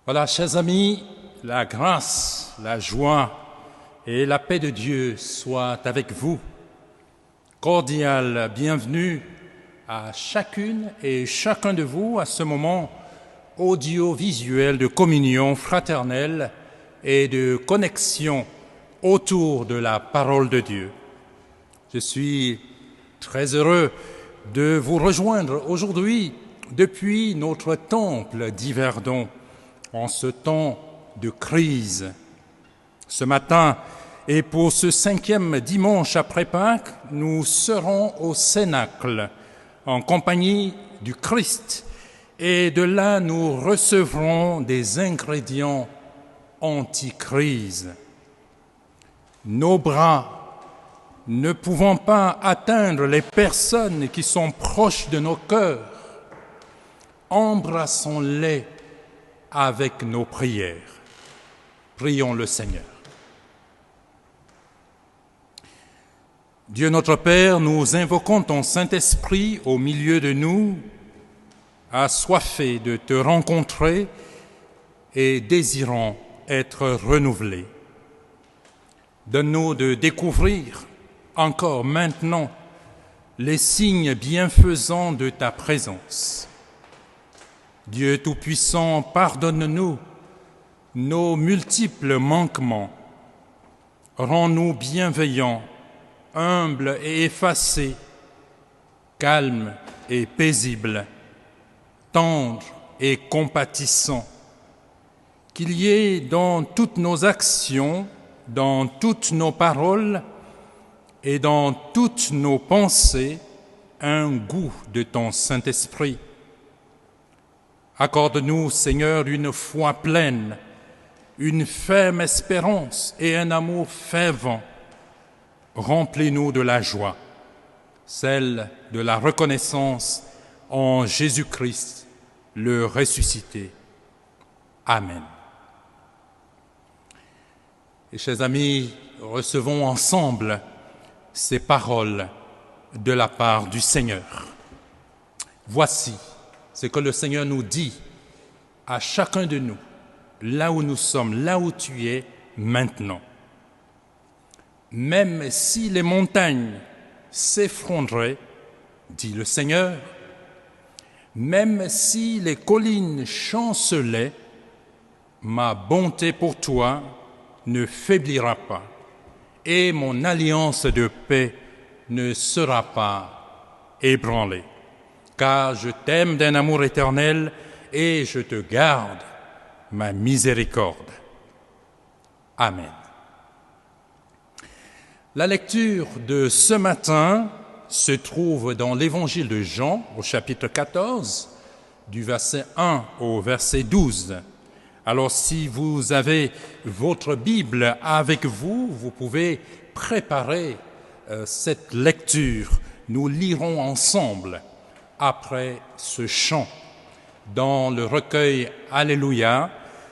Voilà, chers amis, la grâce, la joie et la paix de Dieu soient avec vous. Cordial bienvenue à chacune et chacun de vous à ce moment audiovisuel de communion fraternelle et de connexion autour de la parole de Dieu. Je suis très heureux de vous rejoindre aujourd'hui depuis notre temple d'Yverdon, en ce temps de crise. Ce matin, et pour ce 5e dimanche après Pâques, nous serons au Cénacle, en compagnie du Christ, et de là nous recevrons des ingrédients anti-crise. Nos bras, ne pouvant pas atteindre les personnes qui sont proches de nos cœurs, embrassons-les avec nos prières. Prions le Seigneur. Dieu notre Père, nous invoquons ton Saint-Esprit au milieu de nous, assoiffés de te rencontrer et désirant être renouvelés. Donne-nous de découvrir encore maintenant les signes bienfaisants de ta présence. Dieu Tout-Puissant, pardonne-nous nos multiples manquements. Rends-nous bienveillants, humbles et effacés, calmes et paisibles, tendres et compatissants. Qu'il y ait dans toutes nos actions, dans toutes nos paroles et dans toutes nos pensées un goût de ton Saint-Esprit. Accorde-nous, Seigneur, une foi pleine, une ferme espérance et un amour fervent. Remplis-nous de la joie, celle de la reconnaissance en Jésus-Christ, le ressuscité. Amen. Et chers amis, recevons ensemble ces paroles de la part du Seigneur. Voici ce que le Seigneur nous dit à chacun de nous, là où nous sommes, là où tu es maintenant. Même si les montagnes s'effondreraient, dit le Seigneur, même si les collines chancelaient, ma bonté pour toi ne faiblira pas, et mon alliance de paix ne sera pas ébranlée. Car je t'aime d'un amour éternel et je te garde ma miséricorde. Amen. La lecture de ce matin se trouve dans l'Évangile de Jean, au chapitre 14, du verset 1 au verset 12. Alors, si vous avez votre Bible avec vous, vous pouvez préparer cette lecture. Nous lirons ensemble après ce chant. Dans le recueil Alléluia,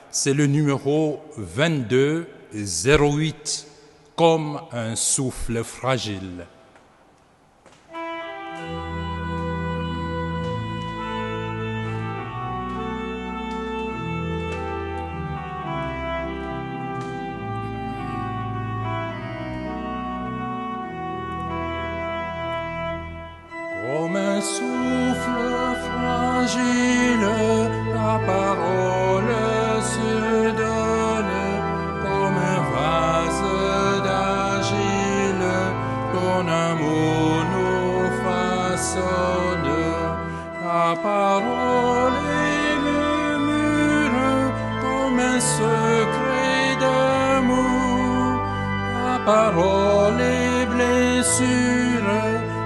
c'est le numéro 2208, comme un souffle fragile. Comme un souffle fragile, ta parole se donne, comme un vase d'argile, ton amour nous façonne. Ta parole est murmure, comme un secret d'amour. Ta parole est blessure,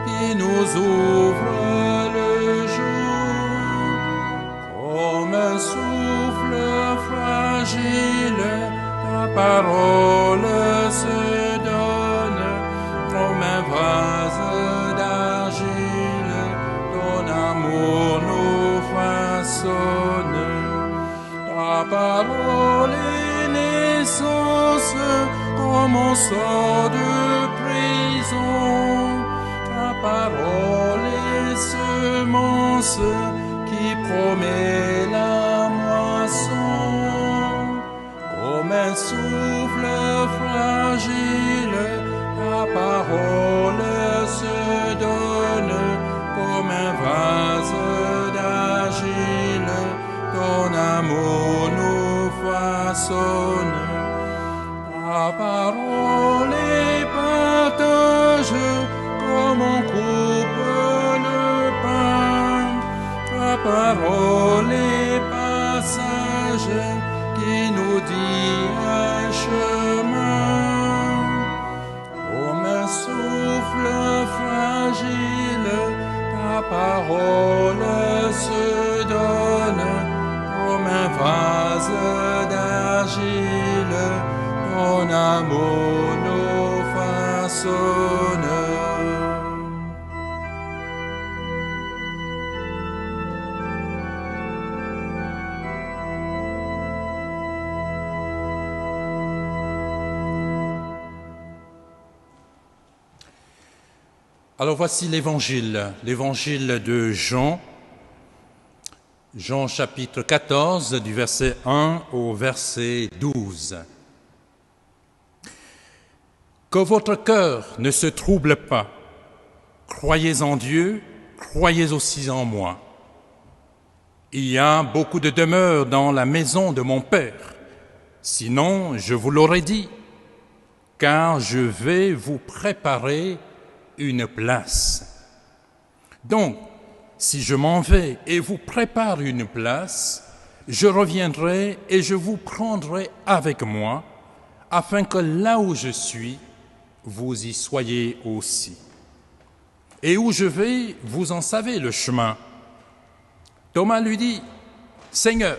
qui nous ouvre le jour. Comme un souffle fragile, ta parole se donne, comme un vase d'argile, ton amour nous façonne. Ta parole est naissance, comme on sort de prison. Ta parole est semence qui promet la moisson. parole et passage qui nous dit un chemin. Comme un souffle fragile, ta parole se donne, comme un vase d'argile, ton amour nous façonne. Alors voici l'évangile de Jean, Jean chapitre 14, du verset 1 au verset 12. Que votre cœur ne se trouble pas. Croyez en Dieu, croyez aussi en moi. Il y a beaucoup de demeures dans la maison de mon Père. Sinon, je vous l'aurais dit, car je vais vous préparer une place. Donc, si je m'en vais et vous prépare une place, je reviendrai et je vous prendrai avec moi, afin que là où je suis, vous y soyez aussi. Et où je vais, vous en savez le chemin. Thomas lui dit, « Seigneur,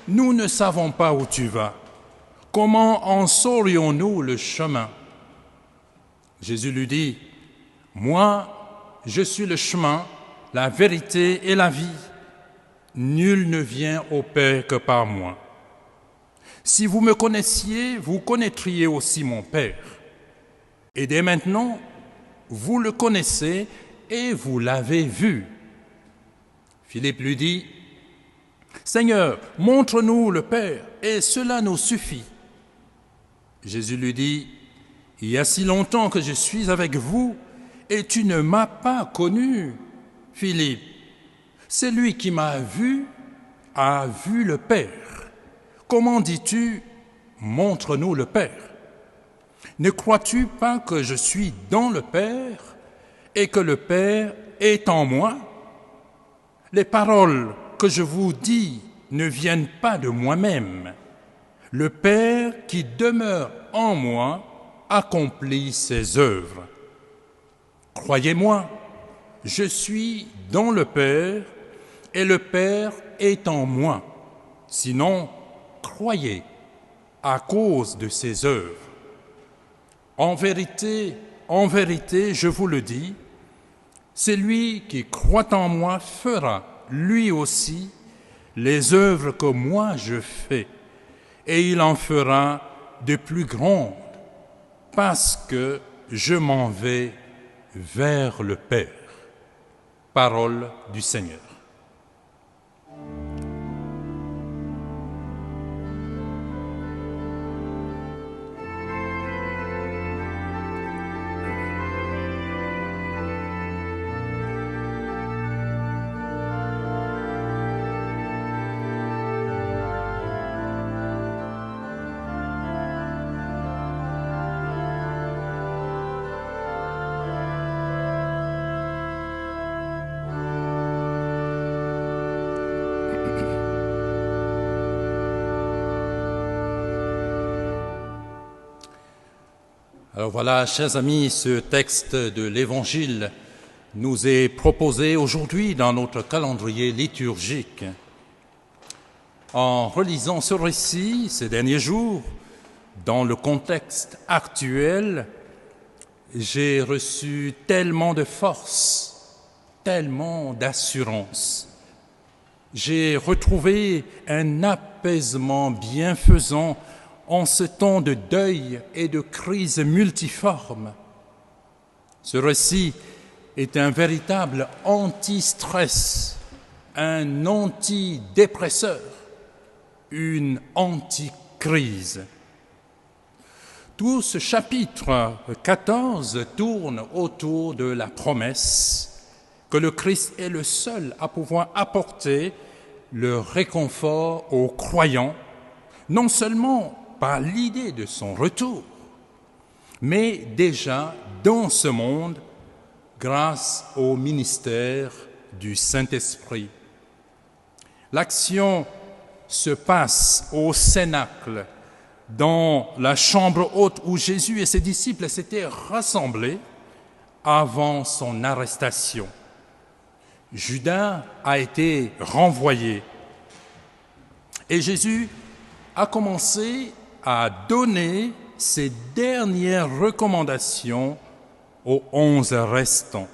nous ne savons pas où tu vas. Comment en saurions-nous le chemin ?» Jésus lui dit, « Moi, je suis le chemin, la vérité et la vie. Nul ne vient au Père que par moi. Si vous me connaissiez, vous connaîtriez aussi mon Père. Et dès maintenant, vous le connaissez et vous l'avez vu. » Philippe lui dit, « Seigneur, montre-nous le Père, et cela nous suffit. » Jésus lui dit, « Il y a si longtemps que je suis avec vous, et tu ne m'as pas connu, Philippe. Celui qui m'a vu a vu le Père. Comment dis-tu, montre-nous le Père? Ne crois-tu pas que je suis dans le Père et que le Père est en moi? Les paroles que je vous dis ne viennent pas de moi-même. Le Père qui demeure en moi accomplit ses œuvres. Croyez-moi, je suis dans le Père et le Père est en moi. Sinon, croyez à cause de ses œuvres. En vérité, je vous le dis, celui qui croit en moi fera, lui aussi, les œuvres que moi je fais, et il en fera de plus grandes, parce que je m'en vais vers le Père. Parole du Seigneur. Alors voilà, chers amis, ce texte de l'Évangile nous est proposé aujourd'hui dans notre calendrier liturgique. En relisant ce récit ces derniers jours, dans le contexte actuel, j'ai reçu tellement de force, tellement d'assurance. J'ai retrouvé un apaisement bienfaisant en ce temps de deuil et de crise multiforme. Ce récit est un véritable anti-stress, un antidépresseur, une anti-crise. Tout ce chapitre 14 tourne autour de la promesse que le Christ est le seul à pouvoir apporter le réconfort aux croyants, non seulement par l'idée de son retour, mais déjà dans ce monde grâce au ministère du Saint-Esprit. L'action se passe au Cénacle, dans la chambre haute où Jésus et ses disciples s'étaient rassemblés avant son arrestation. Judas a été renvoyé et Jésus a commencé à donner ses dernières recommandations aux 11 restants.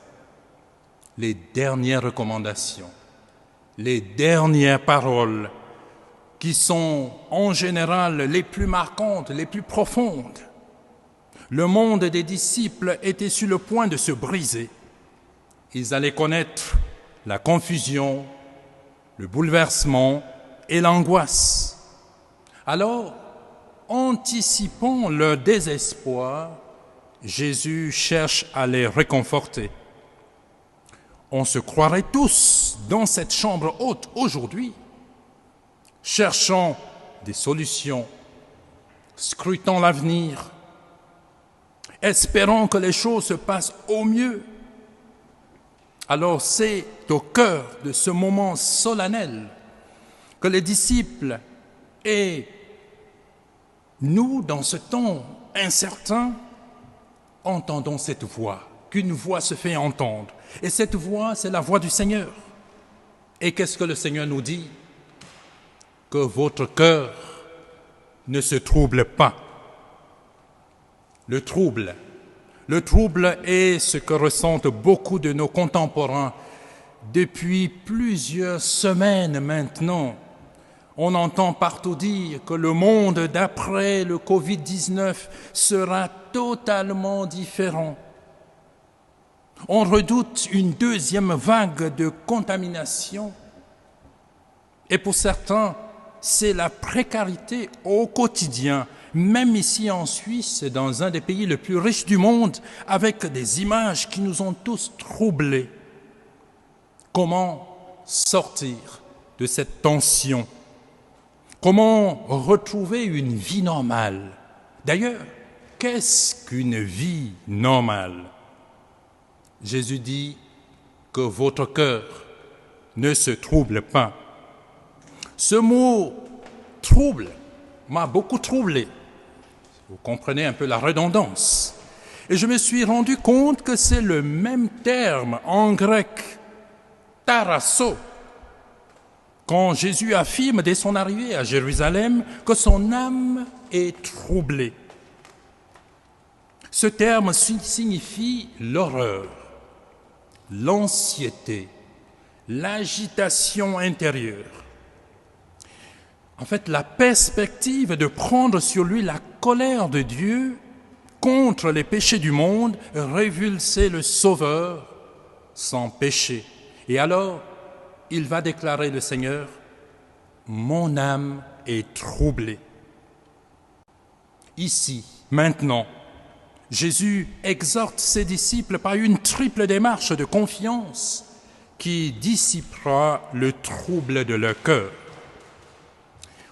Les dernières recommandations, les dernières paroles qui sont en général les plus marquantes, les plus profondes. Le monde des disciples était sur le point de se briser. Ils allaient connaître la confusion, le bouleversement et l'angoisse. Alors, anticipant leur désespoir, Jésus cherche à les réconforter. On se croirait tous dans cette chambre haute aujourd'hui, cherchant des solutions, scrutant l'avenir, espérant que les choses se passent au mieux. Alors c'est au cœur de ce moment solennel que les disciples et nous, dans ce temps incertain, entendons cette voix, qu'une voix se fait entendre. Et cette voix, c'est la voix du Seigneur. Et qu'est-ce que le Seigneur nous dit? Que votre cœur ne se trouble pas. Le trouble est ce que ressentent beaucoup de nos contemporains depuis plusieurs semaines maintenant. On entend partout dire que le monde d'après le Covid-19 sera totalement différent. On redoute une deuxième vague de contamination. Et pour certains, c'est la précarité au quotidien, même ici en Suisse, dans un des pays les plus riches du monde, avec des images qui nous ont tous troublés. Comment sortir de cette tension? Comment retrouver une vie normale? D'ailleurs, qu'est-ce qu'une vie normale? Jésus dit que votre cœur ne se trouble pas. Ce mot « trouble » m'a beaucoup troublé. Vous comprenez un peu la redondance. Et je me suis rendu compte que c'est le même terme en grec, tarasso, quand Jésus affirme dès son arrivée à Jérusalem que son âme est troublée. Ce terme signifie l'horreur, l'anxiété, l'agitation intérieure. En fait, la perspective de prendre sur lui la colère de Dieu contre les péchés du monde, révulser le Sauveur sans péché. Et alors, il va déclarer le Seigneur, « Mon âme est troublée ». Ici, maintenant, Jésus exhorte ses disciples par une triple démarche de confiance qui dissipera le trouble de leur cœur.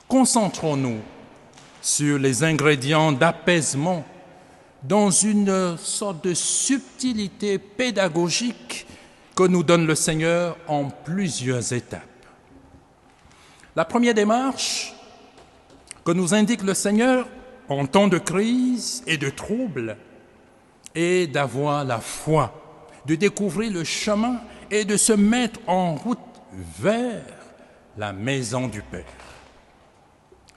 Concentrons-nous sur les ingrédients d'apaisement dans une sorte de subtilité pédagogique que nous donne le Seigneur en plusieurs étapes. La première démarche que nous indique le Seigneur en temps de crise et de trouble est d'avoir la foi, de découvrir le chemin et de se mettre en route vers la maison du Père.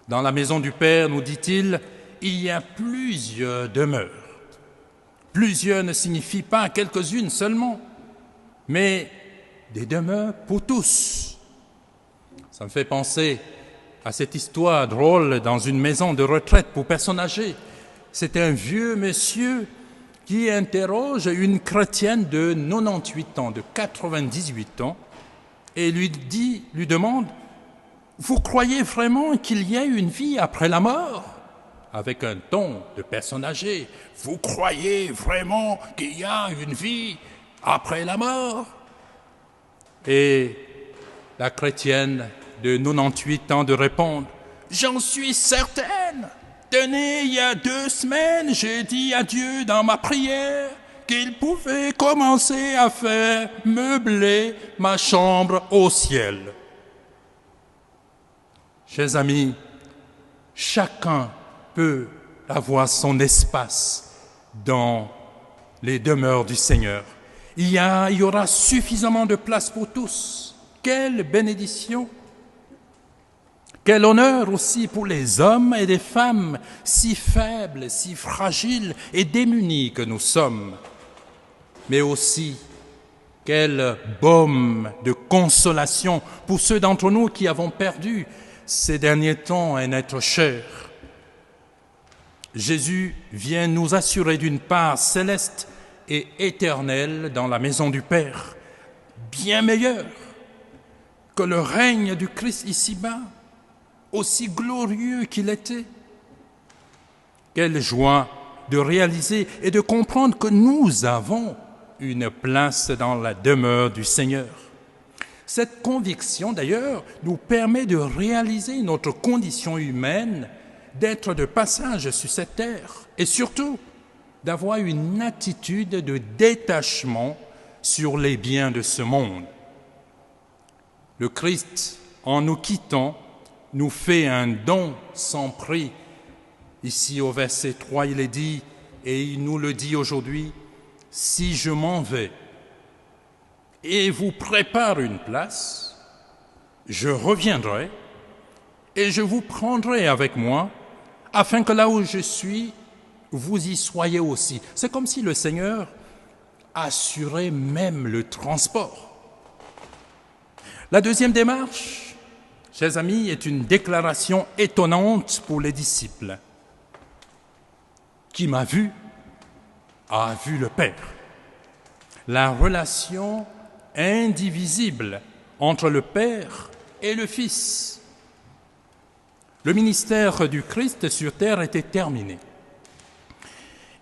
Dans la maison du Père, nous dit-il, il y a plusieurs demeures. Plusieurs ne signifie pas quelques-unes seulement, mais des demeures pour tous. Ça me fait penser à cette histoire drôle dans une maison de retraite pour personnes âgées. C'est un vieux monsieur qui interroge une chrétienne de 98 ans, de 98 ans, et lui demande « Vous croyez vraiment qu'il y a une vie après la mort ?» Avec un ton de personne âgée. « Vous croyez vraiment qu'il y a une vie après la mort ?» Et la chrétienne de 98 ans de répondre « J'en suis certaine. Tenez, il y a 2 semaines, j'ai dit à Dieu dans ma prière qu'il pouvait commencer à faire meubler ma chambre au ciel. » Chers amis, chacun peut avoir son espace dans les demeures du Seigneur. Il y aura suffisamment de place pour tous. Quelle bénédiction! Quel honneur aussi pour les hommes et les femmes si faibles, si fragiles et démunis que nous sommes. Mais aussi, quel baume de consolation pour ceux d'entre nous qui avons perdu ces derniers temps un être cher. Jésus vient nous assurer d'une part céleste et éternelle dans la maison du Père, bien meilleure que le règne du Christ ici-bas, aussi glorieux qu'il était. Quelle joie de réaliser et de comprendre que nous avons une place dans la demeure du Seigneur. Cette conviction, d'ailleurs, nous permet de réaliser notre condition humaine, d'être de passage sur cette terre et surtout d'avoir une attitude de détachement sur les biens de ce monde. Le Christ, en nous quittant, nous fait un don sans prix. Ici au verset 3, il est dit, et il nous le dit aujourd'hui, « Si je m'en vais et vous prépare une place, je reviendrai et je vous prendrai avec moi, afin que là où je suis, vous y soyez aussi. » C'est comme si le Seigneur assurait même le transport. La deuxième démarche, chers amis, est une déclaration étonnante pour les disciples. Qui m'a vu a vu le Père. La relation indivisible entre le Père et le Fils. Le ministère du Christ sur terre était terminé.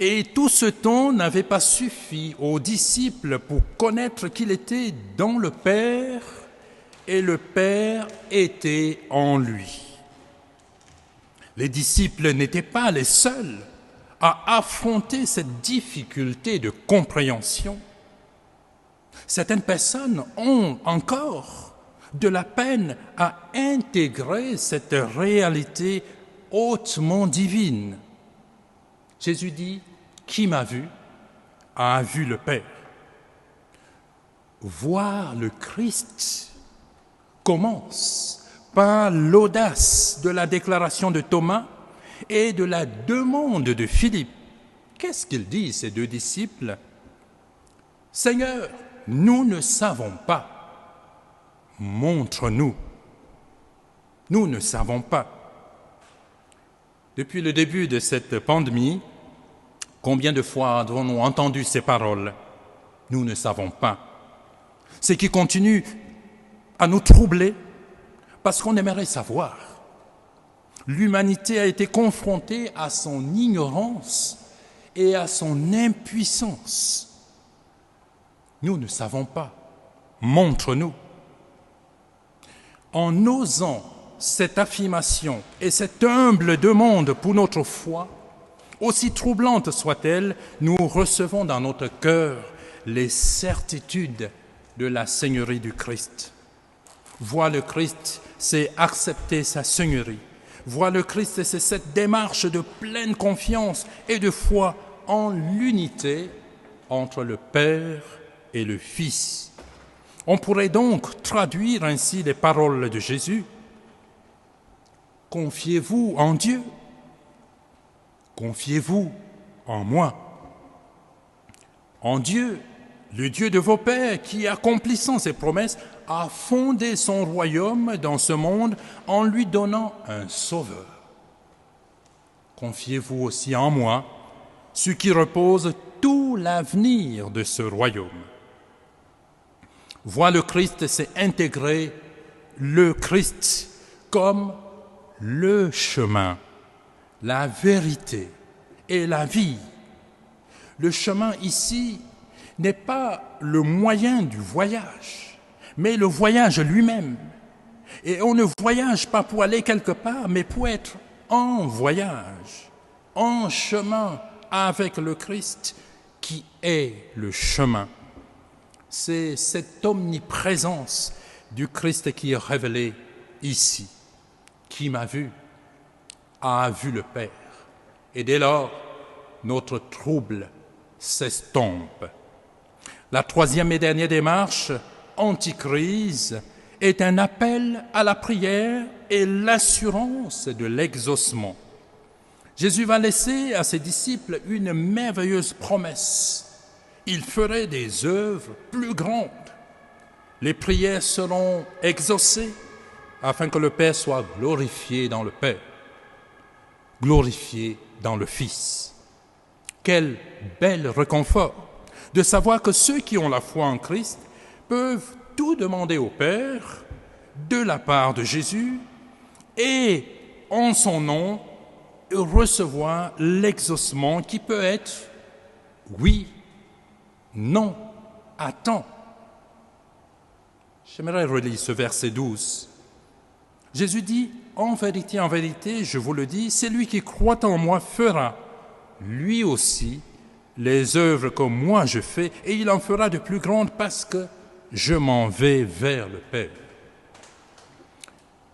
Et tout ce temps n'avait pas suffi aux disciples pour connaître qu'il était dans le Père et le Père était en lui. Les disciples n'étaient pas les seuls à affronter cette difficulté de compréhension. Certaines personnes ont encore de la peine à intégrer cette réalité hautement divine. Jésus dit, « Qui m'a vu a vu le Père ». Voir le Christ commence par l'audace de la déclaration de Thomas et de la demande de Philippe. Qu'est-ce qu'ils disent, ces deux disciples? « Seigneur, nous ne savons pas. Montre-nous. » Nous ne savons pas. Depuis le début de cette pandémie, combien de fois avons-nous entendu ces paroles? Nous ne savons pas. Ce qui continue à nous troubler parce qu'on aimerait savoir. L'humanité a été confrontée à son ignorance et à son impuissance. Nous ne savons pas. Montre-nous. En osant cette affirmation et cette humble demande pour notre foi, aussi troublante soit-elle, nous recevons dans notre cœur les certitudes de la Seigneurie du Christ. Voir le Christ, c'est accepter sa Seigneurie. Voir le Christ, c'est cette démarche de pleine confiance et de foi en l'unité entre le Père et le Fils. On pourrait donc traduire ainsi les paroles de Jésus. Confiez-vous en Dieu. Confiez-vous en moi. En Dieu, le Dieu de vos pères, qui, accomplissant ses promesses, a fondé son royaume dans ce monde en lui donnant un sauveur. Confiez-vous aussi en moi, ce qui repose tout l'avenir de ce royaume. Voir le Christ, c'est intégrer le Christ comme le chemin, la vérité et la vie. Le chemin ici n'est pas le moyen du voyage, mais le voyage lui-même. Et on ne voyage pas pour aller quelque part, mais pour être en voyage, en chemin avec le Christ qui est le chemin. C'est cette omniprésence du Christ qui est révélée ici, qui m'a vu a vu le Père. Et dès lors, notre trouble s'estompe. La troisième et dernière démarche, anticrise, est un appel à la prière et l'assurance de l'exaucement. Jésus va laisser à ses disciples une merveilleuse promesse. Il ferait des œuvres plus grandes. Les prières seront exaucées afin que le Père soit glorifié dans le Père, glorifié dans le Fils. Quel bel réconfort de savoir que ceux qui ont la foi en Christ peuvent tout demander au Père de la part de Jésus et en son nom recevoir l'exaucement qui peut être oui, non, attends. J'aimerais relire ce verset 12. Jésus dit, en vérité, je vous le dis, celui qui croit en moi fera, lui aussi, les œuvres que moi je fais, et il en fera de plus grandes parce que je m'en vais vers le Père.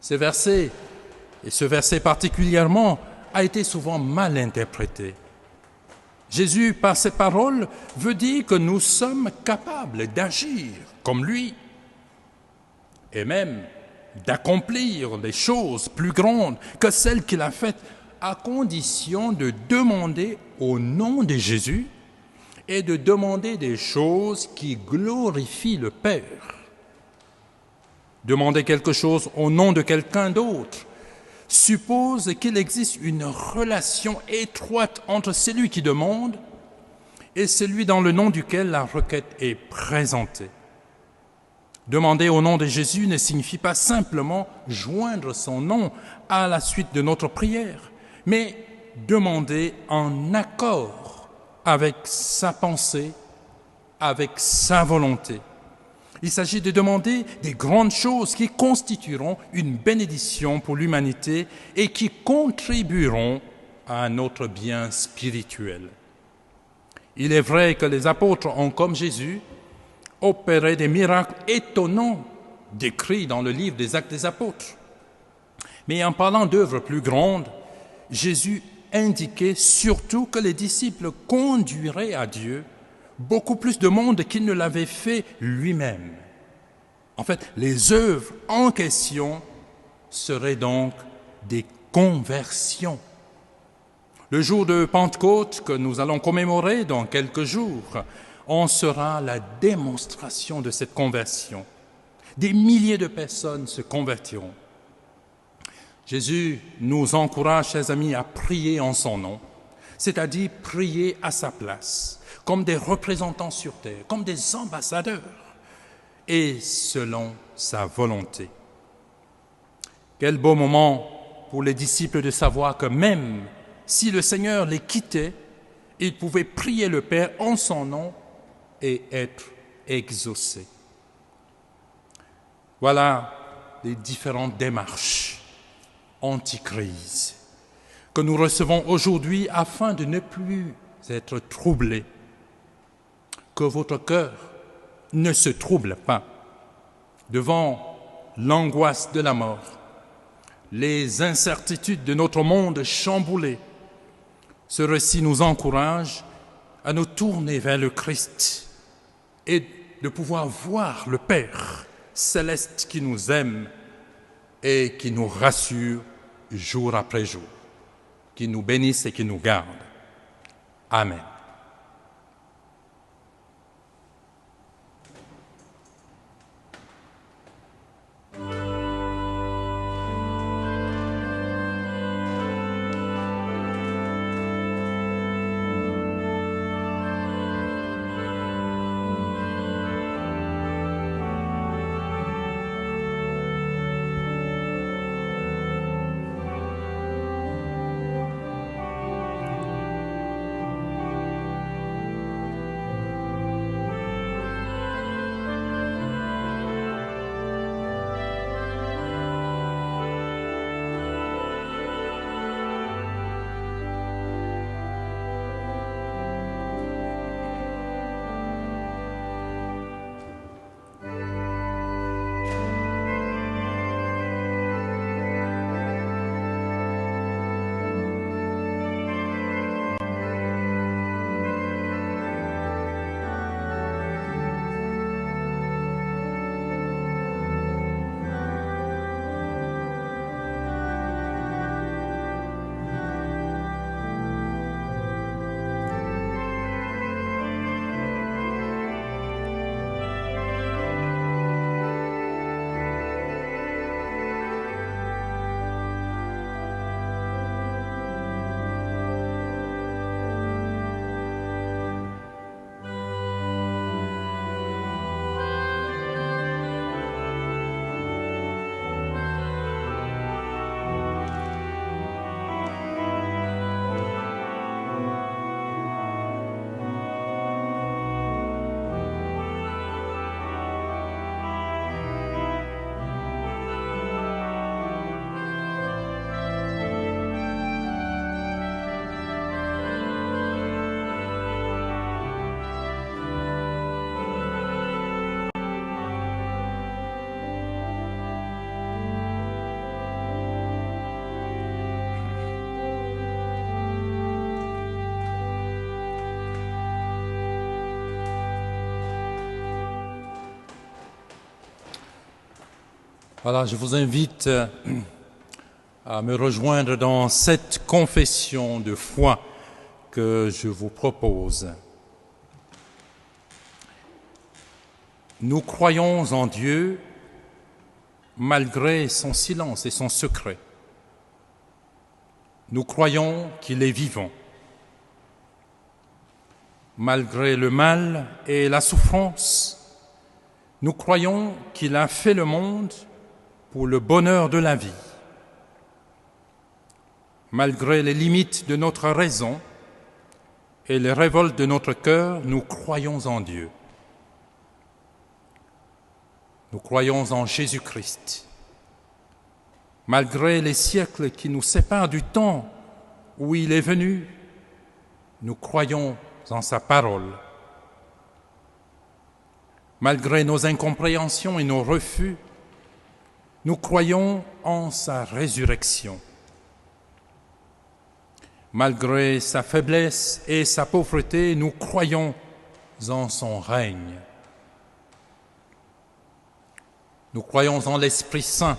Ce verset particulièrement, a été souvent mal interprété. Jésus, par ces paroles, veut dire que nous sommes capables d'agir comme lui, et même d'accomplir des choses plus grandes que celles qu'il a faites, à condition de demander au nom de Jésus et de demander des choses qui glorifient le Père. Demander quelque chose au nom de quelqu'un d'autre suppose qu'il existe une relation étroite entre celui qui demande et celui dans le nom duquel la requête est présentée. Demander au nom de Jésus ne signifie pas simplement joindre son nom à la suite de notre prière, mais demander en accord avec sa pensée, avec sa volonté. Il s'agit de demander des grandes choses qui constitueront une bénédiction pour l'humanité et qui contribueront à notre bien spirituel. Il est vrai que les apôtres ont, comme Jésus, opéré des miracles étonnants décrits dans le livre des Actes des Apôtres. Mais en parlant d'œuvres plus grandes, Jésus indiquait surtout que les disciples conduiraient à Dieu beaucoup plus de monde qu'il ne l'avait fait lui-même. En fait, les œuvres en question seraient donc des conversions. Le jour de Pentecôte que nous allons commémorer dans quelques jours, en sera la démonstration de cette conversion. Des milliers de personnes se convertiront. Jésus nous encourage, chers amis, à prier en son nom, c'est-à-dire prier à sa place, comme des représentants sur terre, comme des ambassadeurs, et selon sa volonté. Quel beau moment pour les disciples de savoir que même si le Seigneur les quittait, ils pouvaient prier le Père en son nom et être exaucés. Voilà les différentes démarches anti-crise que nous recevons aujourd'hui afin de ne plus être troublés. Que votre cœur ne se trouble pas devant l'angoisse de la mort, les incertitudes de notre monde chamboulé. Ce récit nous encourage à nous tourner vers le Christ et de pouvoir voir le Père céleste qui nous aime et qui nous rassure jour après jour, qui nous bénisse et qui nous garde. Amen. Voilà, je vous invite à me rejoindre dans cette confession de foi que je vous propose. Nous croyons en Dieu malgré son silence et son secret. Nous croyons qu'il est vivant. Malgré le mal et la souffrance, nous croyons qu'il a fait le monde pour le bonheur de la vie. Malgré les limites de notre raison et les révoltes de notre cœur, nous croyons en Dieu. Nous croyons en Jésus-Christ. Malgré les siècles qui nous séparent du temps où il est venu, nous croyons en sa parole. Malgré nos incompréhensions et nos refus, nous croyons en sa résurrection. Malgré sa faiblesse et sa pauvreté, nous croyons en son règne. Nous croyons en l'Esprit Saint.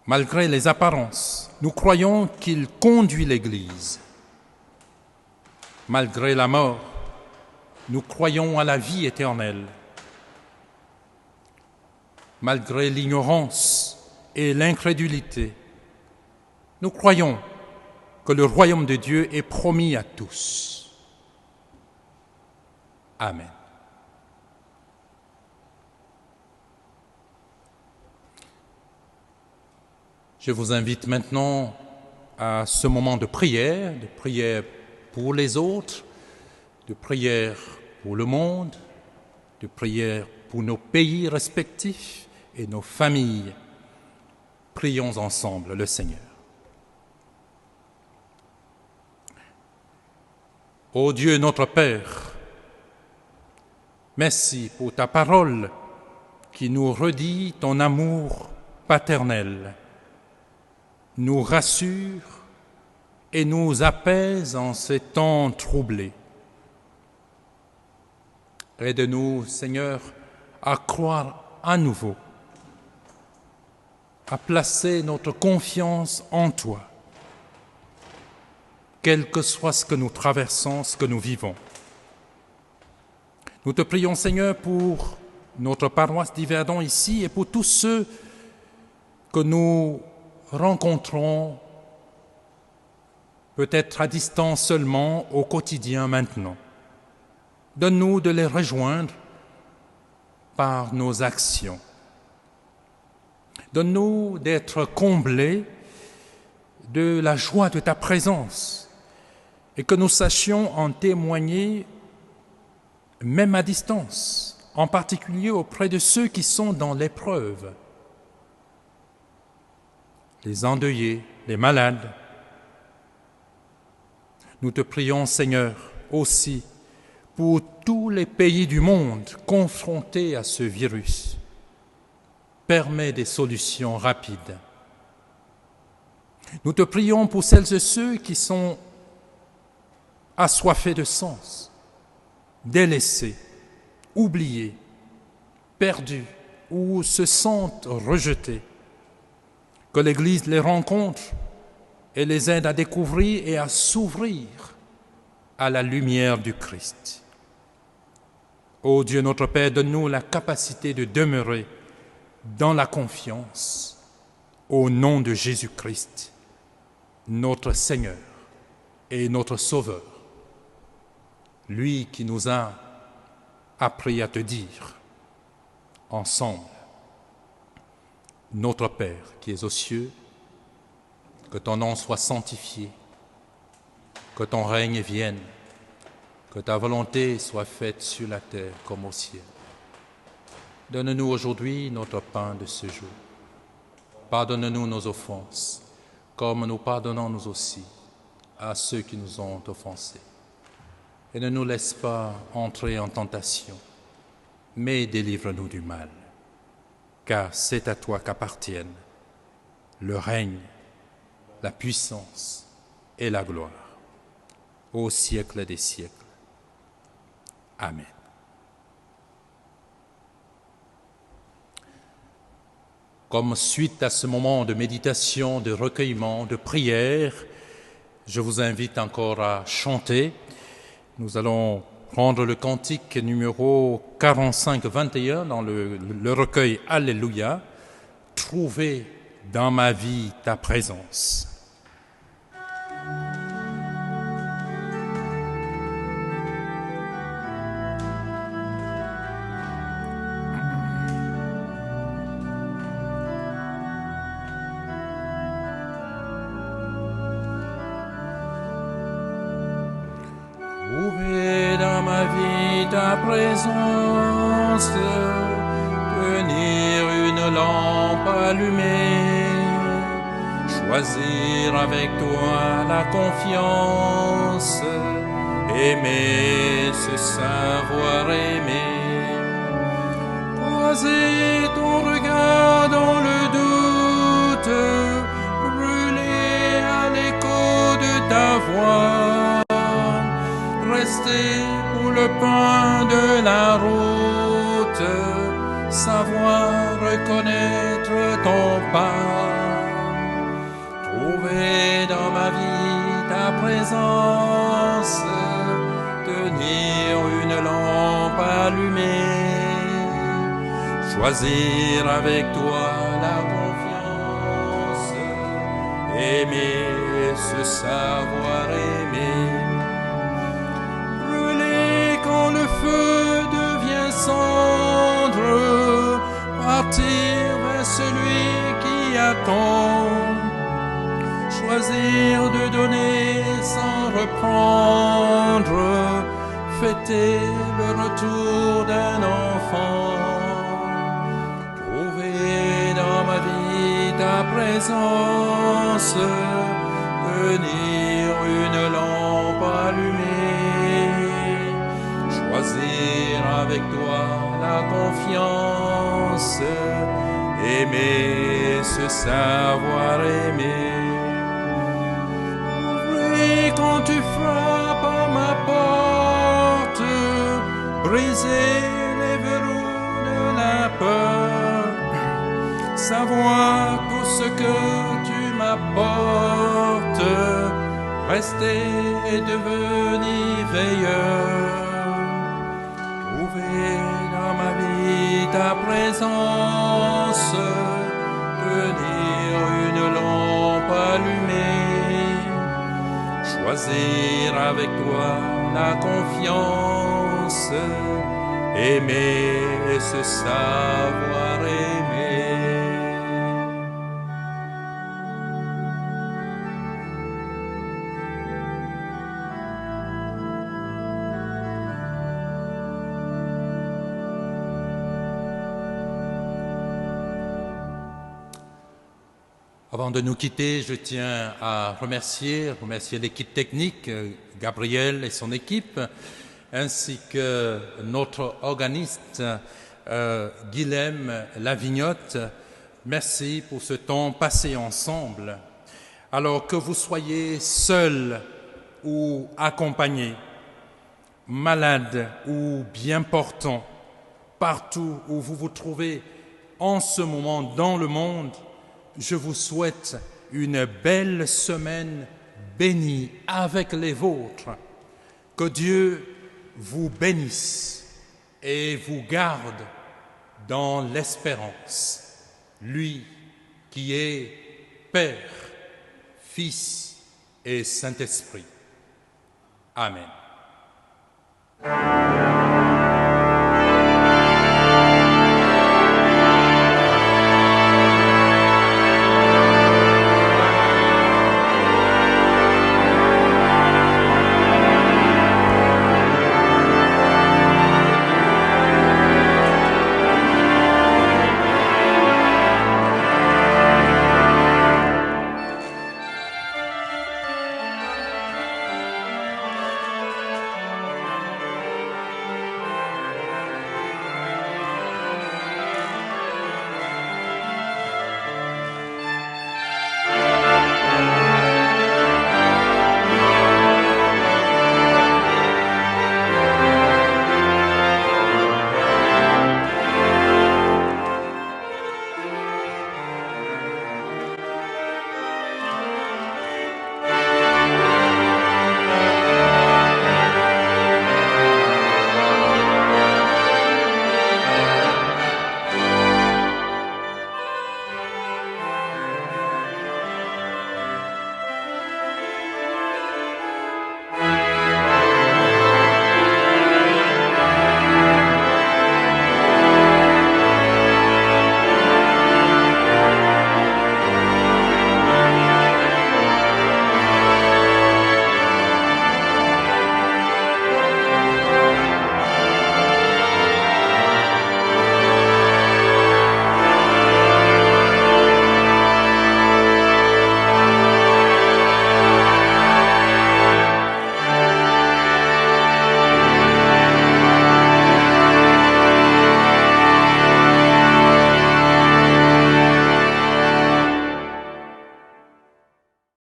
Malgré les apparences, nous croyons qu'il conduit l'Église. Malgré la mort, nous croyons à la vie éternelle. Malgré l'ignorance et l'incrédulité, nous croyons que le royaume de Dieu est promis à tous. Amen. Je vous invite maintenant à ce moment de prière pour les autres, de prière pour le monde, de prière pour nos pays respectifs et nos familles. Prions ensemble le Seigneur. Ô Dieu notre Père, merci pour ta parole qui nous redit ton amour paternel, nous rassure et nous apaise en ces temps troublés. Aide-nous, Seigneur, à croire à nouveau, à placer notre confiance en toi, quel que soit ce que nous traversons, ce que nous vivons. Nous te prions, Seigneur, pour notre paroisse d'Yverdon ici et pour tous ceux que nous rencontrons, peut-être à distance seulement, au quotidien maintenant. Donne-nous de les rejoindre par nos actions. Donne-nous d'être comblés de la joie de ta présence et que nous sachions en témoigner même à distance, en particulier auprès de ceux qui sont dans l'épreuve, les endeuillés, les malades. Nous te prions, Seigneur, aussi pour tous les pays du monde confrontés à ce virus. Permets des solutions rapides. Nous te prions pour celles et ceux qui sont assoiffés de sens, délaissés, oubliés, perdus ou se sentent rejetés. Que l'Église les rencontre et les aide à découvrir et à s'ouvrir à la lumière du Christ. Ô Dieu notre Père, donne-nous la capacité de demeurer dans la confiance au nom de Jésus-Christ, notre Seigneur et notre Sauveur, lui qui nous a appris à te dire ensemble: Notre Père qui es aux cieux, que ton nom soit sanctifié, que ton règne vienne, que ta volonté soit faite sur la terre comme au ciel. Donne-nous aujourd'hui notre pain de ce jour. Pardonne-nous nos offenses, comme nous pardonnons nous aussi à ceux qui nous ont offensés. Et ne nous laisse pas entrer en tentation, mais délivre-nous du mal. Car c'est à toi qu'appartiennent le règne, la puissance et la gloire, au siècle des siècles. Amen. comme suite à ce moment de méditation, de recueillement, de prière, je vous invite encore à chanter. Nous allons prendre le cantique numéro 45-21 dans le recueil Alléluia. Trouver dans ma vie ta présence. Trouver dans ma vie ta présence, tenir une lampe allumée, choisir avec toi la confiance, aimer, se savoir aimer, croiser ton regard dans le doute, brûler à l'écho de ta voix, rester pour le pain de la route, savoir reconnaître ton pas. Trouver dans ma vie ta présence, tenir une lampe allumée, choisir avec toi la confiance, aimer, se savoir aimer, brûler quand le feu devient cendre, partir vers celui qui attend, choisir de donner sans reprendre, fêter le retour d'un enfant. Trouver dans ma vie ta présence, tenir une lampe allumée, choisir avec toi la confiance, aimer, se savoir aimer. Et quand tu frappes à ma porte, briser les verrous de la peur, savoir tout ce que tu m'apportes, rester et devenir veilleur. Trouver dans ma vie ta présence, tenir une lampe allumée, choisir avec toi la confiance, aimer, se savoir aimer. Avant de nous quitter, je tiens à remercier l'équipe technique, Gabriel et son équipe, ainsi que notre organiste, Guilhem Lavignotte. Merci pour ce temps passé ensemble. Alors que vous soyez seul ou accompagné, malade ou bien portant, partout où vous vous trouvez en ce moment dans le monde, je vous souhaite une belle semaine bénie avec les vôtres. Que Dieu vous bénisse et vous garde dans l'espérance. Lui qui est Père, Fils et Saint-Esprit. Amen.